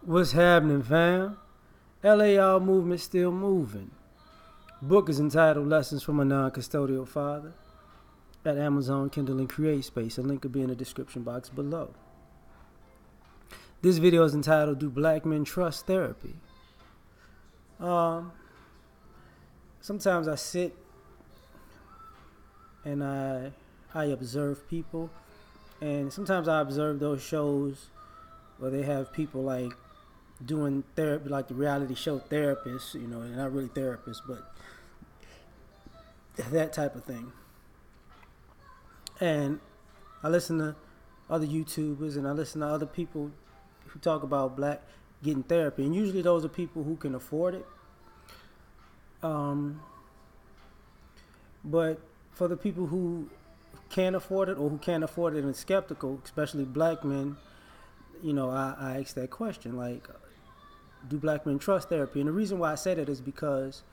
What's happening, fam? L.A.R movement still moving. Book is entitled Lessons from a Non-Custodial Father at Amazon, Kindle, and Create Space. A link will be in the description box below. This video is entitled Do Black Men Trust Therapy? Sometimes I sit and I observe people, and sometimes I observe those shows where they have people like doing therapy, like the reality show therapists, you know, not really therapists, but that type of thing. And I listen to other YouTubers and I listen to other people who talk about black getting therapy, and usually those are people who can afford it. But for the people who can't afford it, or who can't afford it and skeptical, especially black men, you know, I ask that question, like, do black men trust therapy? And the reason why I say that is because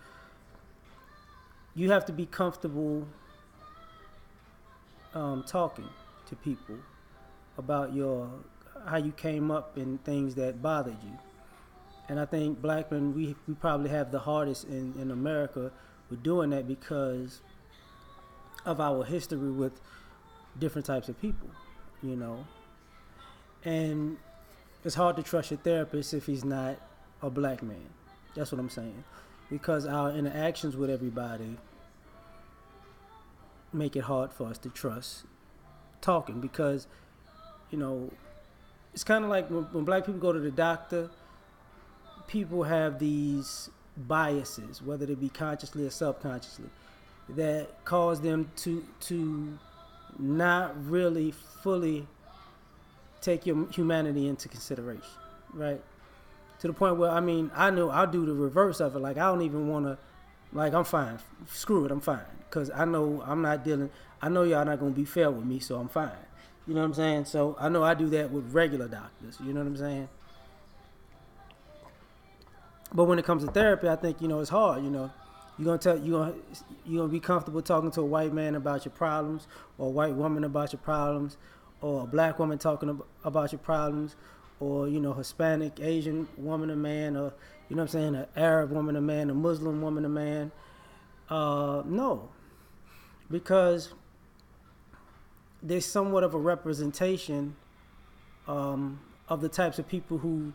you have to be comfortable talking to people about how you came up and things that bothered you. And I think black men, we probably have the hardest in America with doing that because of our history with different types of people, you know. And it's hard to trust your therapist if he's not a black man. That's what I'm saying. Because our interactions with everybody make it hard for us to trust talking. Because, you know, it's kind of like when black people go to the doctor, people have these biases, whether they be consciously or subconsciously, that cause them to not really fully take your humanity into consideration, right? To the point where, I mean, I know I'll do the reverse of it. Like, I don't even want to, like, I'm fine. Screw it, I'm fine. Because I know I'm not dealing, I know y'all not going to be fair with me, so I'm fine. You know what I'm saying? So I know I do that with regular doctors. You know what I'm saying? But when it comes to therapy, I think, you know, it's hard. You know, you're gonna be comfortable talking to a white man about your problems, or a white woman about your problems, or a black woman talking about your problems, or, you know, Hispanic, Asian woman or man, or, you know what I'm saying, an Arab woman or man, a Muslim woman or man. No, because there's somewhat of a representation of the types of people who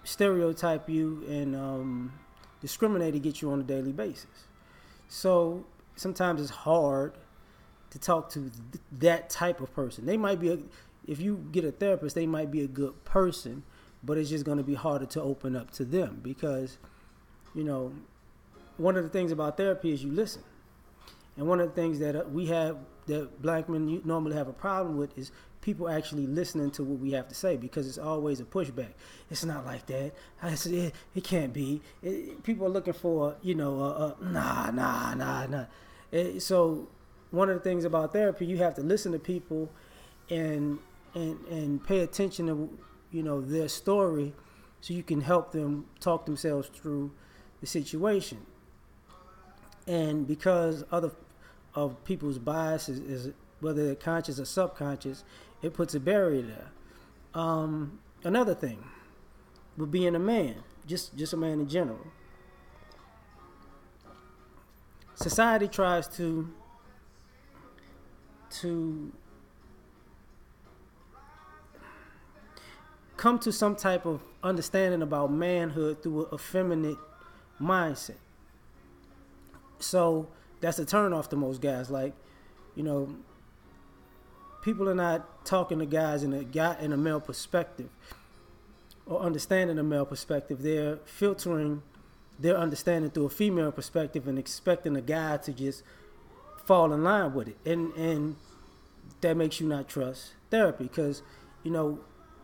stereotype you and discriminate against you on a daily basis. So sometimes it's hard to talk to that type of person. They might be, if you get a therapist, they might be a good person, but it's just going to be harder to open up to them because, you know, one of the things about therapy is you listen. And one of the things that we have, that black men normally have a problem with, is people actually listening to what we have to say, because it's always a pushback. It's not like that. It can't be. People are looking for, you know, nah. So one of the things about therapy, you have to listen to people and pay attention to, you know, their story, so you can help them talk themselves through the situation. And because of people's biases, is whether they're conscious or subconscious, it puts a barrier there. Another thing with being a man, just a man in general, society tries to come to some type of understanding about manhood through a feminine mindset. So that's a turnoff to most guys. Like, you know, people are not talking to guys in a male perspective, or understanding a male perspective. They're filtering their understanding through a female perspective and expecting a guy to just fall in line with it. And that makes you not trust therapy, because, you know,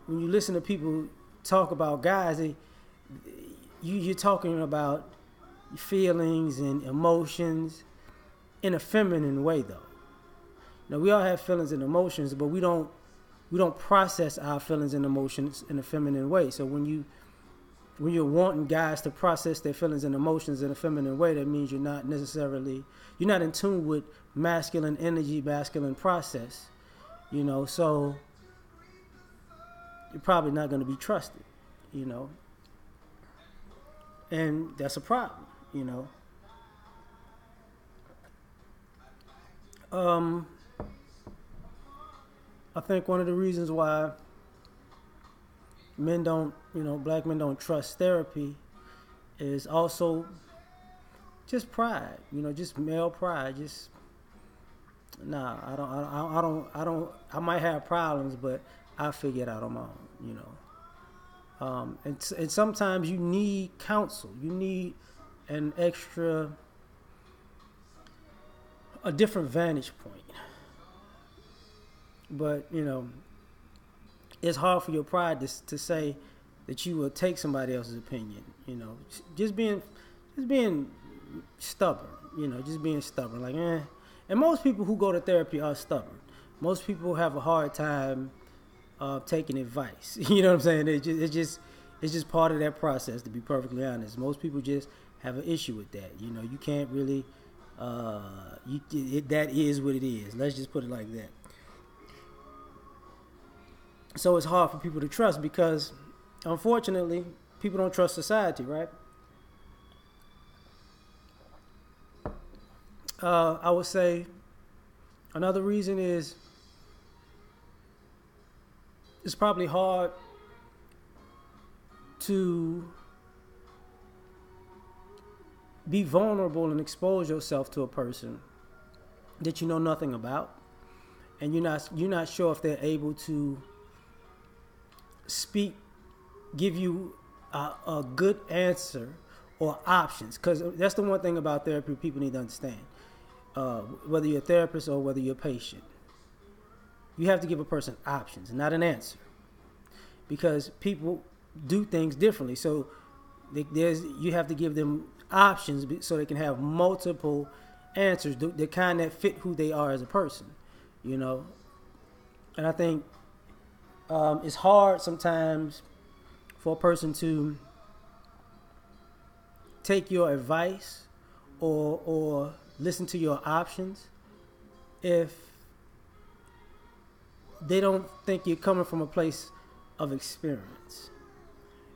when you listen to people talk about guys, you're talking about feelings and emotions in a feminine way, though. Now, we all have feelings and emotions, but we don't process our feelings and emotions in a feminine way. So when you're wanting guys to process their feelings and emotions in a feminine way, that means you're not in tune with masculine energy, masculine process, you know. So you're probably not going to be trusted, you know, and that's a problem, you know. I think one of the reasons why men don't, black men don't trust therapy is also just pride, just male pride. Just nah, I might have problems, but I figure it out on my own, and sometimes you need counsel. You need an extra, a different vantage point. But it's hard for your pride to say that you will take somebody else's opinion. Just being stubborn. Just being stubborn. Like, eh. And most people who go to therapy are stubborn. Most people have a hard time taking advice. You know what I'm saying? It's just part of that process. To be perfectly honest, most people just have an issue with that. You can't really. That is what it is. Let's just put it like that. So it's hard for people to trust because, unfortunately, people don't trust society, right? I would say another reason is it's probably hard to be vulnerable and expose yourself to a person that you know nothing about, and you're not sure if they're able to give you a good answer or options. Because that's the one thing about therapy people need to understand. Whether you're a therapist or whether you're a patient, you have to give a person options, not an answer. Because people do things differently. So you have to give them options so they can have multiple answers, the kind that fit who they are as a person, And I think it's hard sometimes for a person to take your advice or listen to your options if they don't think you're coming from a place of experience.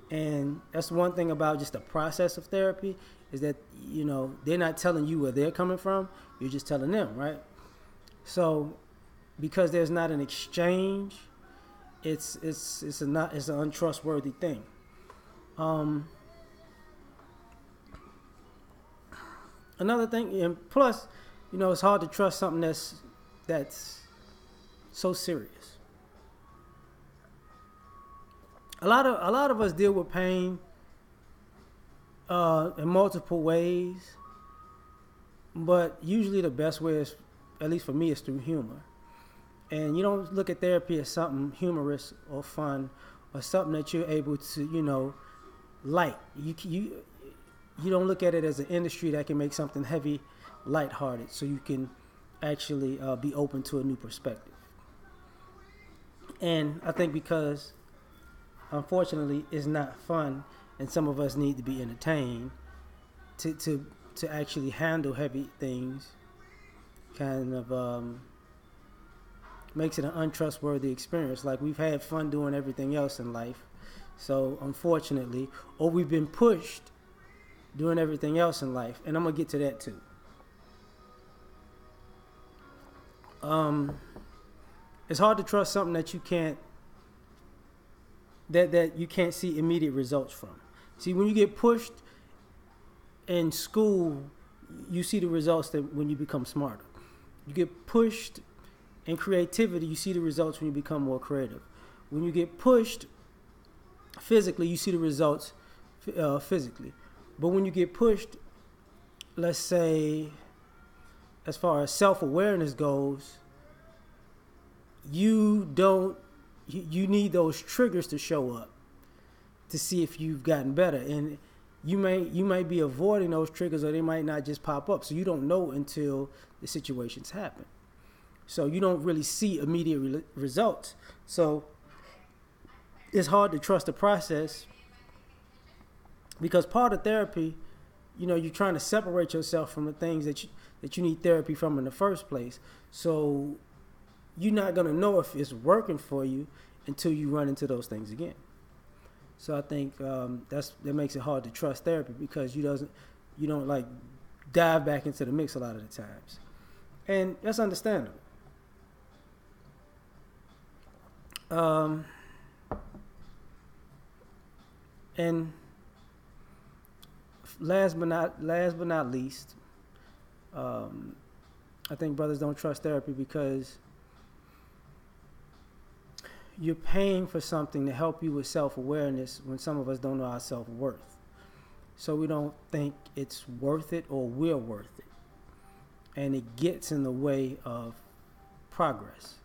And that's one thing about just the process of therapy is that, they're not telling you where they're coming from. You're just telling them, right? So because there's not an exchange, it's an untrustworthy thing. Another thing, and plus, it's hard to trust something that's so serious. A lot of us deal with pain in multiple ways, but usually the best way is, at least for me, is through humor. And you don't look at therapy as something humorous or fun or something that you're able to, light. You don't look at it as an industry that can make something heavy lighthearted, so you can actually be open to a new perspective. And I think because, unfortunately, it's not fun, and some of us need to be entertained to actually handle heavy things, kind of makes it an untrustworthy experience. Like, we've had fun doing everything else in life, so unfortunately, or we've been pushed doing everything else in life, and I'm gonna get to that too. It's hard to trust something that you can't see immediate results from. See, when you get pushed in school, you see the results that when you become smarter. You get pushed in creativity, you see the results when you become more creative. When you get pushed physically, you see the results physically. But when you get pushed, let's say, as far as self-awareness goes, you need those triggers to show up to see if you've gotten better. And you might be avoiding those triggers, or they might not just pop up. So you don't know until the situations happen. So you don't really see immediate results. So it's hard to trust the process, because part of therapy, you're trying to separate yourself from the things that you need therapy from in the first place. So you're not going to know if it's working for you until you run into those things again. So I think that makes it hard to trust therapy because you don't like dive back into the mix a lot of the times, and that's understandable. And last but not least, I think brothers don't trust therapy because you're paying for something to help you with self-awareness when some of us don't know our self-worth. So we don't think it's worth it or we're worth it. And it gets in the way of progress.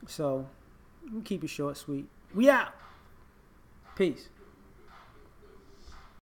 So keep it short, sweet. We out. Peace.